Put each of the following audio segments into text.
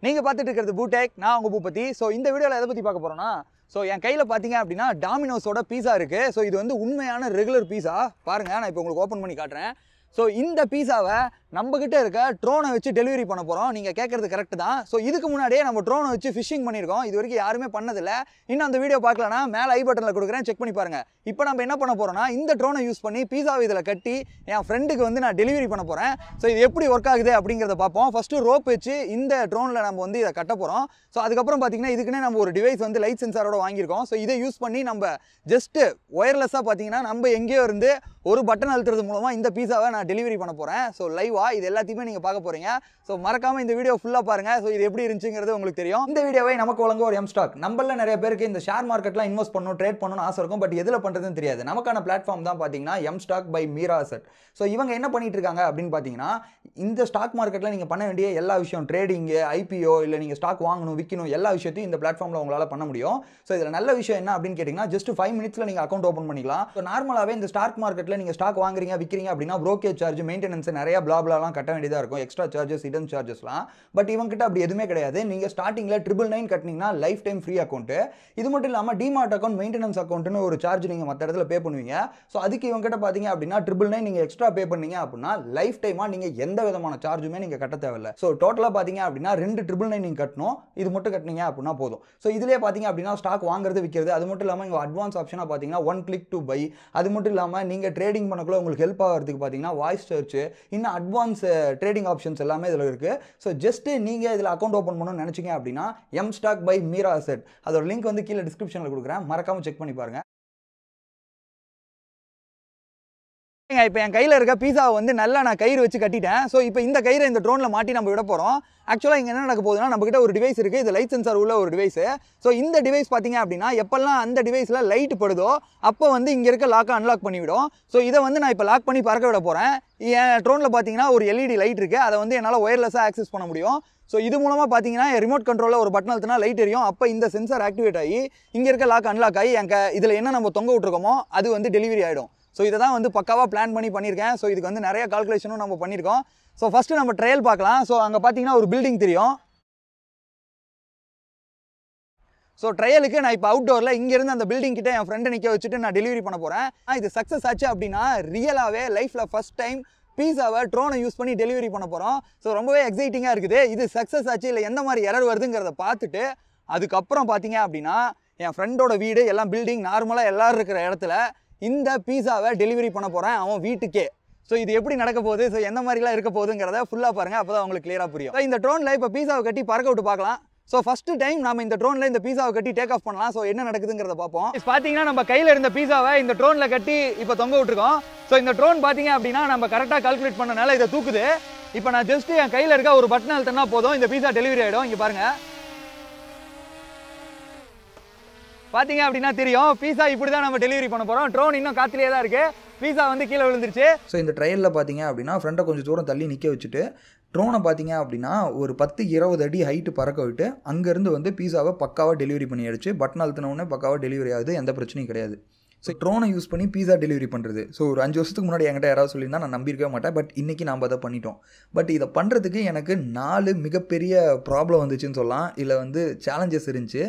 நீங்க பார்த்துட்டு இருக்கிறது பூடெக், நான் உங்க பூபதி. ஸோ இந்த வீடியோவில் எதை பற்றி பார்க்க போறோம்னா, ஸோ என் கையில் பார்த்தீங்க அப்படின்னா டாமினோஸோட பீஸா இருக்கு. ஸோ இது வந்து உண்மையான ரெகுலர் பீஸா பாருங்க. நான் இப்போ உங்களுக்கு ஓப்பன் பண்ணி காட்டுறேன். ஸோ இந்த பீஸாவை நம்மகிட்ட இருக்க ட்ரோனை வச்சு டெலிவரி பண்ண போகிறோம். நீங்கள் கேட்குறது கரெக்ட் தான். ஸோ இதுக்கு முன்னாடியே நம்ம ட்ரோனை வச்சு ஃபிஷிங் பண்ணியிருக்கோம். இது வரைக்கும் யாருமே பண்ணதில்லை. இன்னும் அந்த வீடியோ பார்க்கலன்னா மேலே ஐ பட்டனில் கொடுக்குறேன், செக் பண்ணி பாருங்கள். இப்போ நம்ம என்ன பண்ண போகிறோம்னா, இந்த ட்ரோனை யூஸ் பண்ணி பீஸாவை இதில் கட்டி என் ஃப்ரெண்டுக்கு வந்து நான் டெலிவரி பண்ண போகிறேன். ஸோ இது எப்படி ஒர்க் ஆகுது அப்படிங்கிறத பார்ப்போம். ஃபஸ்ட்டு ரோப் வச்சு இந்த ட்ரோனில் நம்ம வந்து இதை கட்ட போகிறோம். ஸோ அதுக்கப்புறம் பார்த்தீங்கன்னா இதுக்குன்னே நம்ம ஒரு டிவைஸ் வந்து லைட் சென்சாரோட வாங்கியிருக்கோம். ஸோ இதை யூஸ் பண்ணி நம்ம ஜஸ்ட்டு ஒயர்லெஸ்ஸாக பார்த்தீங்கன்னா நம்ம எங்கேயோ இருந்து ஒரு பட்டன் அழுத்துறது மூலமாக இந்த பீஸாவை நான் டெலிவரி பண்ண போகிறேன். ஸோ லைவாக இது எல்லாத்தையுமே நீங்கள் பார்க்க போகிறீங்க. ஸோ மறக்காமல் இந்த வீடியோ ஃபுல்லாக பாருங்கள். ஸோ இது எப்படி இருந்துச்சுங்கிறது உங்களுக்கு தெரியும். இந்த வீடியோவை நமக்கு வழங்க ஒரு எம்ஸ்டாக். நம்மள நிறைய பேருக்கு இந்த ஷேர் மார்க்கெட்லாம் இன்வெஸ்ட் பண்ணணும், ட்ரேட் பண்ணணும்னு ஆசை இருக்கும். பட் எதில் பண்ணுறதுன்னு தெரியாது. நமக்கான பிளாட்ஃபார்ம் தான் பார்த்தீங்கன்னா எம்ஸ்டாக் பை மீராசெட். ஸோ இவங்க என்ன பண்ணிட்டு இருக்காங்க அப்படின்னு பார்த்தீங்கன்னா, இந்த ஸ்டாக் மார்க்கெட்டில் நீங்கள் பண்ண வேண்டிய எல்லா விஷயம், ட்ரேடிங்கு, ஐபிஓ, இல்லை நீங்கள் ஸ்டாக் வாங்கணும், விற்கணும், எல்லா விஷயத்தையும் இந்த பிளாட்ஃபார்மில் உங்களால் பண்ண முடியும். ஸோ இதில் நல்ல விஷயம் என்ன அப்படின்னு கேட்டிங்கன்னா, ஜஸ்ட் 5 மினிட்ஸில் நீங்கள் அக்கௌண்ட் ஓப்பன் பண்ணிக்கலாம். ஸோ நார்மலாகவே இந்த ஸ்டாக் மார்க்கெட்டில் நீங்கள் ஸ்டாக் வாங்குறீங்க, விற்கிறீங்க அப்படின்னா ப்ரோக்கேஜ் சார்ஜ், மெயின்டெனன்ஸ், நிறைய பிளாப்லாம் கட்ட வேண்டியதாக இருக்கும். எக்ஸ்ட்ரா சார்ஜஸ், ஹிடன் சார்ஜஸ்லாம். பட் இவங்ககிட்ட அப்படி எதுவுமே கிடையாது. நீங்கள் ஸ்டார்டிங்கில் 999 கட்டினீங்கன்னா லைஃப் டைம் ஃப்ரீ அக்கௌண்ட். இது மட்டும் இல்லாமல் டிமார்ட் அக்கௌண்ட், மெயின்டெனன்ஸ் அக்கௌண்ட்னு ஒரு சார்ஜ் நீங்கள் மற்ற இடத்துல பே பண்ணுவீங்க. ஸோ அதுக்கு இவங்ககிட்ட பார்த்தீங்க அப்படின்னா 999 நீங்கள் எக்ஸ்ட்ரா பே பண்ணீங்க அப்படின்னா லைஃப் டைமாக நீங்கள் எந்த விதமான சார்ஜுமே நீங்கள் கட்ட தேவையில்லை. ஸோ டோட்டலாக பார்த்தீங்க அப்படின்னா 2,999 நீங்கள் கட்டணும். இது மட்டும் கட்டினீங்க அப்படின்னா போதும். ஸோ இதிலே பார்த்தீங்க அப்படின்னா ஸ்டாக் வாங்குறது, விற்கிறது, அது மட்டும் இல்லாமல் இங்கே அட்வான்ஸ் ஆப்ஷனாக பார்த்தீங்கன்னா 1 click to buy. அது மட்டும் இல்லாமல் நீங்கள் ட்ரேடிங் பண்ணக்குள்ள உங்களுக்கு ஹெல்ப் ஆகிறதுக்கு பார்த்தீங்கன்னா வாய்ஸ் சர்ச், இன்னும் அட்வான்ஸ் ட்ரேடிங் ஆப்ஷன்ஸ் எல்லாமே இதில் இருக்குது. ஸோ ஜஸ்ட் நீங்கள் இதில் அக்கௌண்ட் ஓப்பன் பண்ணணும்னு நினச்சிங்க அப்படின்னா எம்ஸ்டாக் பை மீராசெட், அதோட லிங்க் வந்து கீழே டிஸ்கிரிப்ஷனில் கொடுக்குறேன். மறக்காமல் செக் பண்ணி பாருங்கள். இப்போ என் கையில் இருக்க பீஸாவை வந்து நல்லா நான் கயிறு வச்சு கட்டிட்டேன். ஸோ இப்போ இந்த கயிறை இந்த ட்ரோனில் மாட்டி நம்ம விட போகிறோம். ஆக்சுவலாக இங்கே என்ன நடக்க போகுதுன்னா, நம்மகிட்ட ஒரு டிவைஸ் இருக்குது. இது லைட் சென்சார் உள்ள ஒரு டிவைஸு. ஸோ இந்த டிவைஸ் பார்த்தீங்க அப்படின்னா எப்பெல்லாம் அந்த டிவைஸில் லைட் படுதோ அப்போ வந்து இங்கே இருக்க லாக்கை அன்லாக் பண்ணிவிடும். ஸோ இதை வந்து நான் இப்போ லாக் பண்ணி பறக்க விட போகிறேன். என் ட்ரோனில் பார்த்தீங்கன்னா ஒரு எல்இடி லைட் இருக்குது. அதை வந்து என்னால் ஒயர்லெஸ்ஸாக ஆக்சஸ் பண்ண முடியும். ஸோ இது மூலமாக பார்த்தீங்கன்னா ரிமோட் கண்ட்ரோலில் ஒரு பட்டன் அழுத்தினா லைட் எரியும். அப்போ இந்த சென்சார் ஆக்டிவேட் ஆகி இங்கே இருக்க லாக் அன்லாக் ஆகி இதில் என்ன நம்ம தொங்க விட்டுருக்கோமோ அது வந்து டெலிவரி ஆகிடும். ஸோ இதை தான் வந்து பக்காவாக பிளான் பண்ணியிருக்கேன். ஸோ இதுக்கு வந்து நிறைய கால்குலேஷனும் நம்ம பண்ணியிருக்கோம். ஸோ ஃபஸ்ட்டு நம்ம ட்ரையல் பார்க்கலாம். ஸோ அங்கே பார்த்தீங்கன்னா ஒரு பில்டிங் தெரியும். ஸோ ட்ரையலுக்கு நான் இப்போ அவுட்டோரில் இங்கேருந்து அந்த பில்டிங் கிட்ட என் ஃப்ரெண்டை நிற்க வச்சுட்டு நான் டெலிவரி பண்ண போகிறேன். இது சக்ஸஸ் ஆச்சு அப்படின்னா ரியலாகவே லைஃப்பில் ஃபஸ்ட் டைம் பீஸாவை ட்ரோனை யூஸ் பண்ணி டெலிவரி பண்ண போகிறோம். ஸோ ரொம்பவே எக்ஸைட்டிங்காக இருக்குது. இது சக்ஸஸ் ஆச்சு இல்லை எந்த மாதிரி எரர் வருதுங்கிறத பார்த்துட்டு அதுக்கப்புறம் பார்த்தீங்க அப்படின்னா என் ஃப்ரெண்டோட வீடு எல்லாம் பில்டிங் நார்மலாக எல்லோரும் இருக்கிற இடத்துல இந்த பீஸாவை டெலிவரி பண்ண போகிறேன் அவன் வீட்டுக்கே. ஸோ இது எப்படி நடக்க போகுது, ஸோ எந்த மாதிரிலாம் இருக்க போகுதுங்கிறத ஃபுல்லாக பாருங்கள். அப்போ தான் உங்களுக்கு கிளியராக புரியும். ஸோ இந்த ட்ரோனில் இப்போ பீஸாவை கட்டி பறக்க விட்டு பார்க்கலாம். ஸோ ஃபஸ்ட்டு டைம் நம்ம இந்த ட்ரோனில் இந்த பீஸாவை கட்டி டேக் ஆஃப் பண்ணலாம். ஸோ என்ன நடக்குதுங்கிறத பார்ப்போம். பார்த்தீங்கன்னா நம்ம கையில் இருந்த பீஸாவை இந்த ட்ரோனில் கட்டி இப்போ தொங்க விட்டுருக்கோம். ஸோ இந்த ட்ரோன் பார்த்தீங்க அப்படின்னா நம்ம கரெக்டாக கால்குலேட் பண்ணனால இதை தூக்குது. இப்போ நான் ஜஸ்ட் என் கையில் இருக்க ஒரு பட்டன் அழுத்தினா போதும், இந்த பீஸா டெலிவரி ஆகிடும். இங்கே பாருங்கள், பார்த்தீங்க அப்படின்னா தெரியும் பீஸா இப்படி தான் நம்ம டெலிவரி பண்ண போகிறோம். ட்ரோன் இன்னும் காற்றுலேயே தான் இருக்குது. பீஸா வந்து கீழே விழுந்துருச்சு. ஸோ இந்த ட்ரையலில் பார்த்தீங்க அப்படின்னா ஃப்ரெண்டை கொஞ்சம் தூரம் தள்ளி நிற்க வச்சுட்டு ட்ரோனை பார்த்தீங்க அப்படின்னா ஒரு 10-20 அடி ஹைட்டு பறக்க விட்டு அங்கேருந்து வந்து பீஸாவை பக்காவாக டெலிவரி பண்ணிடுச்சு. பட்டன் அழுத்தினவுடனே பக்காவாக டெலிவரி ஆகுது, எந்த பிரச்சனையும் கிடையாது. ஸோ ட்ரோனை யூஸ் பண்ணி பீஸா டெலிவரி பண்ணுறது. ஸோ ஒரு 5 வருஷத்துக்கு முன்னாடி என்கிட்ட யாராவது சொல்லியிருந்தா நான் நம்பியிருக்கவே மாட்டேன். பட் இன்றைக்கி நாம் அதை பண்ணிட்டோம். பட் இதை பண்ணுறதுக்கு எனக்கு 4 மிகப்பெரிய ப்ராப்ளம் வந்துச்சுன்னு சொல்லலாம். இல்லை வந்து சேலஞ்சஸ் இருந்துச்சு.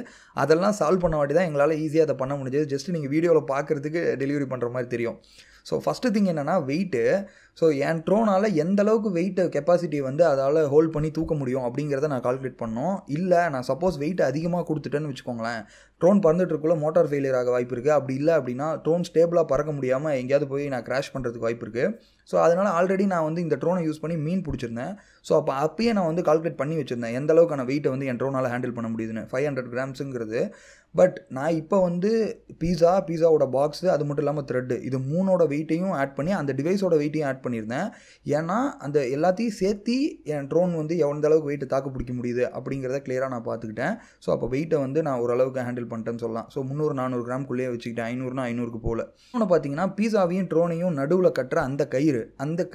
அதெல்லாம் சால்வ் பண்ண வாட்டி தான் எங்களால் ஈஸியாக அதை பண்ண முடிஞ்சது. ஜஸ்ட் நீங்கள் வீடியோவில் பார்க்குறதுக்கு டெலிவரி பண்ணுற மாதிரி தெரியும். ஸோ ஃபஸ்ட்டு திங் என்னென்னா வெயிட்டு. ஸோ என் ட்ரோனால் எந்த அளவுக்கு வெயிட் கெப்பாசிட்டி வந்து அதால் ஹோல்ட் பண்ணி தூக்க முடியும் அப்படிங்கிறத நான் கால்குலேட் பண்ணோம். இல்லை நான் சப்போஸ் வெயிட் அதிகமாக கொடுத்துட்டேன்னு வச்சுக்கோங்களேன், ட்ரோன் பறந்துட்டுருக்குள்ள மோட்டார் ஃபெயிலியர் ஆக வாய்ப்பு இருக்குது. அப்படி இல்லை அப்படின்னா ட்ரோன் ஸ்டேபிளாக பறக்க முடியாமல் எங்கேயாவது போய் நான் கிராஷ் பண்ணுறதுக்கு வாய்ப்பு இருக்குது. ஸோ அதனால் ஆல்ரெடி நான் வந்து இந்த ட்ரோனை யூஸ் பண்ணி மீன் பிடிச்சிருந்தேன். ஸோ அப்பயே நான் வந்து கால்குலேட் பண்ணி வச்சுருந்தேன் எந்த அளவுக்கான வெயிட்டை வந்து என் ட்ரோனால் ஹேண்டில் பண்ண முடியுதுன்னு, 500 கிராம்ஸுங்கிறது. பட் நான் இப்போ வந்து பீஸாவோட பாக்ஸு, அது மட்டும் இல்லாமல் த்ரெட்டு, இது 3ஓட வெயிட்டையும் ஆட் பண்ணி அந்த டிவைஸோட வெயிட்டையும் ஆட் பண்ணியிருந்தேன். ஏன்னா அந்த எல்லாத்தையும் சேர்த்து என் ட்ரோன் வந்து எந்த அளவுக்கு வெயிட்டை தாக்கு பிடிக்க முடியுது அப்படிங்கிறத கிளியராக நான் பார்த்துக்கிட்டேன். ஸோ அப்போ வெயிட்டை வந்து நான் ஓரளவுக்கு ஹேண்டில் பண்ணிட்டேன்னு சொல்லலாம். ஸோ 300-400 கிராம்குள்ளேயே வச்சுக்கிட்டேன். 500னா 500க்கு போல். இன்னொன்று பார்த்தீங்கன்னா பீஸாவையும் ட்ரோனையும் நடுவில் கட்டுற அந்த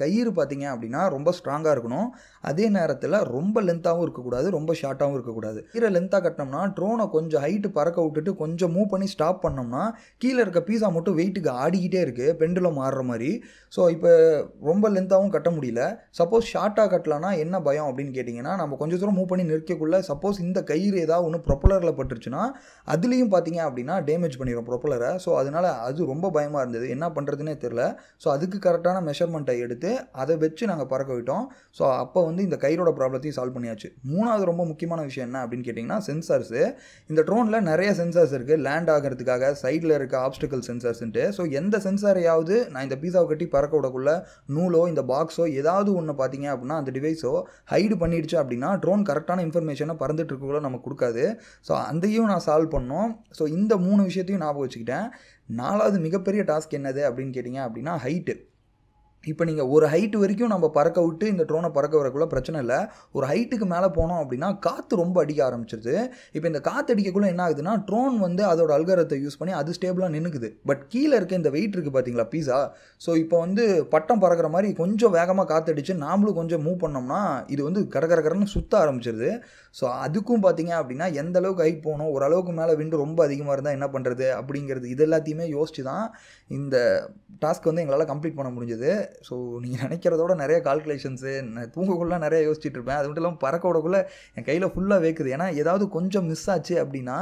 கயிறு பார்த்தீங்க அப்படின்னா ரொம்ப ஸ்ட்ராங்காக இருக்கணும். அதே நேரத்தில் ரொம்ப லென்த்தாகவும் இருக்கக்கூடாது, ரொம்ப ஷார்ட்டாகவும் இருக்கக்கூடாது. கீழே லென்த்தாக கட்டினோம்னா ட்ரோனை கொஞ்சம் ஹைட்டு பறக்க விட்டுட்டு கொஞ்சம் மூவ் பண்ணி ஸ்டாப் பண்ணோம்னா கீழே இருக்க பீஸா மட்டும் வெயிட்டுக்கு ஆடிக்கிட்டே இருக்குது, பெண்டுலம் மாறுற மாதிரி. ஸோ இப்போ ரொம்ப லென்த்தாகவும் கட்ட முடியல. சப்போஸ் ஷார்ட்டாக கட்டலான்னா என்ன பயம் அப்படின்னு கேட்டிங்கன்னா, நம்ம கொஞ்சம் தூரம் மூவ் பண்ணி நிற்கக்குள்ள சப்போஸ் இந்த கயிறு ஏதாவது ஒன்று ப்ரொப்பலரில் பட்டுருச்சுன்னா அதுலேயும் பார்த்தீங்க அப்படின்னா டேமேஜ் பண்ணிடும் ப்ரொப்பலரை. ஸோ அதனால் அது ரொம்ப பயமாக இருந்தது, என்ன பண்ணுறதுனே தெரில. ஸோ அதுக்கு கரெக்டான மெஷர்மெண்ட்டை எடுத்து அதை வச்சு நாங்கள் பறக்க விட்டோம். ஸோ அப்போ வந்து இந்த கயிறோட ப்ராப்ளத்தையும் சால்வ் பண்ணியாச்சு. மூணாவது ரொம்ப முக்கியமான விஷயம் என்ன அப்படின்னு கேட்டிங்கன்னா சென்சார்ஸு. இந்த ட்ரோனில் நிறைய சென்சார்ஸ் இருக்குது, லேண்ட் ஆகிறதுக்காக சைடில் இருக்க ஆப்ஸ்டிக்கல் சென்சார்ஸ்ன்ட்டு. ஸோ எந்த சென்சாரையாவது நான் இந்த பீஸாவை கட்டி பறக்க விடக்குள்ள நூலோ இந்த பாக்ஸோ ஏதாவது ஒன்று பார்த்தீங்க அப்படின்னா அந்த டிவைஸோ ஹைடு பண்ணிடுச்சு அப்படின்னா ட்ரோன் கரெக்டான இன்ஃபர்மேஷனை பறந்துட்டு இருக்கக்குள்ள நமக்கு கொடுக்காது. ஸோ அதையும் நான் சால்வ் பண்ணோம். ஸோ இந்த 3 விஷயத்தையும் ஞாபகம் வச்சுக்கிட்டேன். 4வது மிகப்பெரிய டாஸ்க் என்னது அப்படின்னு கேட்டிங்க அப்படின்னா ஹைட்டு. இப்போ நீங்கள் ஒரு ஹைட்டு வரைக்கும் நம்ம பறக்க விட்டு இந்த ட்ரோனை பறக்க வரக்குள்ள பிரச்சனை இல்லை. ஒரு ஹைட்டுக்கு மேலே போனோம் அப்படின்னா காற்று ரொம்ப அடிக்க ஆரம்பிச்சிருது. இப்போ இந்த காற்று அடிக்கக்குள்ள என்ன ஆகுதுன்னா ட்ரோன் வந்து அதோட அல்காரத்தை யூஸ் பண்ணி அது ஸ்டேபிளாக நின்றுக்குது. பட் கீழே இருக்க இந்த வெயிட் இருக்குது பார்த்தீங்களா பீஸா. ஸோ இப்போ வந்து பட்டம் பறக்கிற மாதிரி கொஞ்சம் வேகமாக காற்று அடிச்சு நாமளும் கொஞ்சம் மூவ் பண்ணோம்னா இது வந்து கரகரன்னு சுற்ற ஆரம்பிச்சிருது. ஸோ அதுக்கும் பார்த்தீங்க அப்படின்னா எந்த அளவுக்கு ஹைட் போகணும், ஓரளவுக்கு மேலே விண்டு ரொம்ப அதிகமாக இருந்தால் என்ன பண்ணுறது அப்படிங்கிறது இது எல்லாத்தையுமே யோசிச்சு தான் இந்த டாஸ்க் வந்து எங்களால் கம்ப்ளீட் பண்ண முடிஞ்சது. ஸோ நீங்கள் நினைக்கிறதோட நிறைய கால்குலேஷன்ஸு, நான் தூங்கக்குள்ளே நிறைய யோசிச்சுட்டு இருப்பேன். அது மட்டும் இல்லாமல் பறக்க விடக்குள்ளே என் கையில் ஃபுல்லாக வேக்குது. ஏன்னா ஏதாவது கொஞ்சம் மிஸ் ஆச்சு அப்படின்னா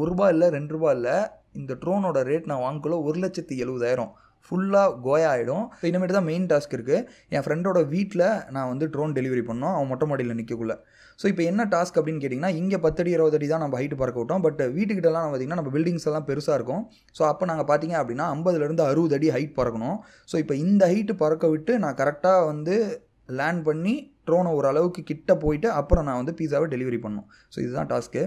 ₹1 இல்லை ₹2 இல்லை, இந்த ட்ரோனோட ரேட் நான் வாங்கக்குள்ள 1,70,000 ஃபுல்லாக கோயா ஆகிடும். ஸோ இனிமேட்டு தான் மெயின் டாஸ்க் இருக்குது. என் ஃப்ரெண்டோட வீட்டில் நான் வந்து ட்ரோன் டெலிவரி பண்ணோம், அவன் மொட்டை மாடியில் நிற்கக்குள்ள. ஸோ இப்போ என்ன டாஸ்க் அப்படின்னு கேட்டிங்கன்னா, இங்கே 10 அடி 20 அடி தான் நம்ம ஹைட்டு பறக்க விட்டோம். பட் வீட்டுக்கிட்டலாம் பார்த்திங்கன்னா நம்ம பில்டிங்ஸ் எல்லாம் பெருசாக இருக்கும். ஸோ அப்போ நாங்கள் பார்த்தீங்க அப்படின்னா 50லேருந்து 60 அடி ஹைட் பறக்கணும். ஸோ இப்போ இந்த ஹைட்டு பறக்க விட்டு நான் கரெக்டாக வந்து லேண்ட் பண்ணி ட்ரோனை ஓரளவுக்கு கிட்ட போயிட்டு அப்புறம் நான் வந்து பீஸாவை டெலிவரி பண்ணணும். ஸோ இதுதான் டாஸ்க்கு.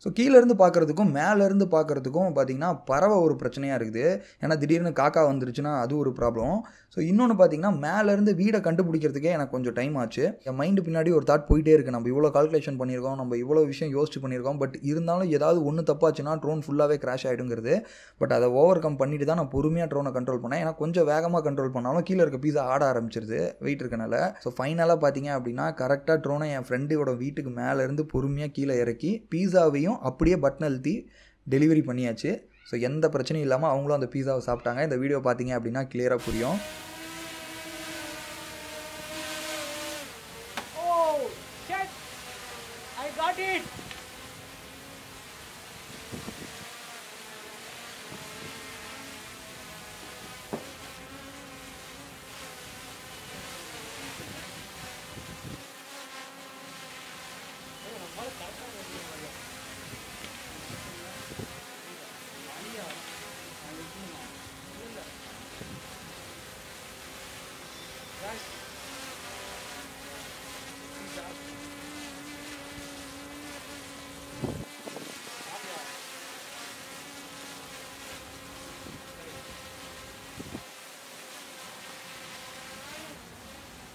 ஸோ கீழேருந்து பார்க்குறதுக்கும் மேலேருந்து பார்க்குறதுக்கும் பார்த்திங்கன்னா பறவை ஒரு பிரச்சனையாக இருக்குது. ஏன்னா திடீர்னு காக்கா வந்துருச்சுன்னா அது ஒரு ப்ராப்ளம். ஸோ இன்னொன்று பார்த்திங்கன்னா மேலேருந்து வீடை கண்டுபிடிக்கிறதுக்கே எனக்கு கொஞ்சம் டைம் ஆச்சு. என் மைண்டு பின்னாடி ஒரு தாட் போயிட்டே இருக்குது, நம்ம இவ்வளோ கால்குலேஷன் பண்ணியிருக்கோம், நம்ம இவ்வளோ விஷயம் யோசிச்சு பண்ணியிருக்கோம், பட் இருந்தாலும் ஏதாவது ஒன்று தப்பாச்சுன்னா ட்ரோன் ஃபுல்லாகவே கிராஷ் ஆகிடுங்கிறது. பட் அதை ஓவர் கம் பண்ணிட்டு தான் நான் பொறுமையாக ட்ரோனை கண்ட்ரோல் பண்ணேன். ஏன்னா கொஞ்சம் வேகமாக கண்ட்ரோல் பண்ணாலும் கீழே இருக்க பீஸா ஆட ஆரம்பிச்சிருது வெயிட் இருக்கனால. ஸோ ஃபைனலாக பார்த்திங்க அப்படின்னா கரெக்டாக ட்ரோனை என் ஃப்ரெண்டோட வீட்டுக்கு மேலேருந்து பொறுமையாக கீழே இறக்கி பீஸாவையும் அப்படியே பட்டன் அழுத்தி டெலிவரி பண்ணியாச்சு. ஸோ எந்த பிரச்சனையும் இல்லாமல் அவங்களும் அந்த பீஸாவை சாப்பிட்டாங்க. இந்த வீடியோ பார்த்தீங்க அப்படின்னா கிளியராக புரியும்.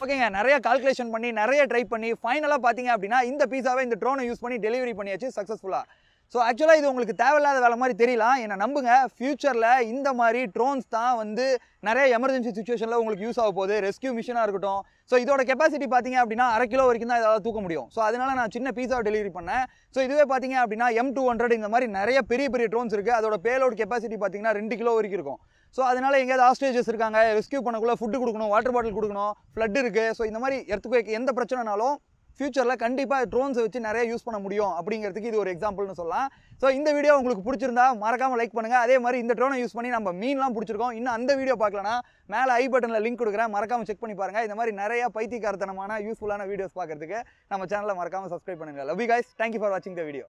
ஓகேங்க, நிறைய கால்குலேஷன் பண்ணி நிறைய ட்ரை பண்ணி ஃபைனலாக பார்த்தீங்க அப்படின்னா இந்த பீஸாவை இந்த ட்ரோனை யூஸ் பண்ணி டெலிவரி பண்ணியாச்சு சக்ஸஸ்ஃபுல்லாக. ஸோ ஆக்சுவலாக இது உங்களுக்கு தேவையில்லாத வேலை மாதிரி தெரியலாம். என்னை நம்புங்க, ஃபியூச்சரில் இந்த மாதிரி ட்ரோன்ஸ் தான் வந்து நிறைய எமர்ஜென்சி சுச்சுவேஷனில் உங்களுக்கு யூஸ் ஆக போகுது. ரெஸ்கியூ மிஷனாக இருக்கட்டும். ஸோ இதோட கெப்பாசிட்டி பார்த்தீங்க அப்படின்னா 1/2 கிலோ வரைக்கும் தான் இதால் தூக்க முடியும். ஸோ அதனால நான் சின்ன பீஸாவை டெலிவரி பண்ணேன். ஸோ இதுவே பார்த்தீங்க அப்படின்னா M200 இந்த மாதிரி நிறைய பெரிய பெரிய ட்ரோன்ஸ் இருக்குது. அதோட பேலோட் கெப்பாசிட்டி பார்த்தீங்கன்னா 2 கிலோ வரைக்கும் இருக்கும். ஸோ அதனால் எங்கேயாவது ஹாஸ்டேஜஸ் இருக்காங்க, ரெஸ்கியூ பண்ணக்குள்ள ஃபுட்டு கொடுக்கணும், வாட்டர் பாட்டில் கொடுக்கணும், ஃப்ளட் இருக்குது. ஸோ இந்த மாதிரி எர்த்குவேக் எந்த பிரச்சனைனாலும் ஃபியூச்சரில் கண்டிப்பாக ட்ரோன்ஸை வச்சு நிறைய யூஸ் பண்ண முடியும் அப்படிங்கிறதுக்கு இது ஒரு எக்ஸாம்பிள்னு சொல்லலாம். ஸோ இந்த வீடியோ உங்களுக்கு பிடிச்சிருந்தா மறக்காமல் லைக் பண்ணுங்கள். அதே மாதிரி இந்த ட்ரோனை யூஸ் பண்ணி நம்ம மீன்லாம் பிடிச்சிருக்கோம். இன்னும் அந்த வீடியோ பார்க்கலன்னா மேலே ஐ பட்டனில் லிங்க் கொடுக்குறேன், மறக்காமல் செக் பண்ணி பாருங்கள். இந்த மாதிரி நிறைய பைத்தியக்காரத்தனமான யூஸ்ஃபுல்லான வீடியோஸ் பார்க்கறதுக்கு நம்ம சேனலை மறக்காமல் சப்ஸ்கிரைப் பண்ணுங்கள். Love you guys, thank you for வாட்சிங் த வீடியோ.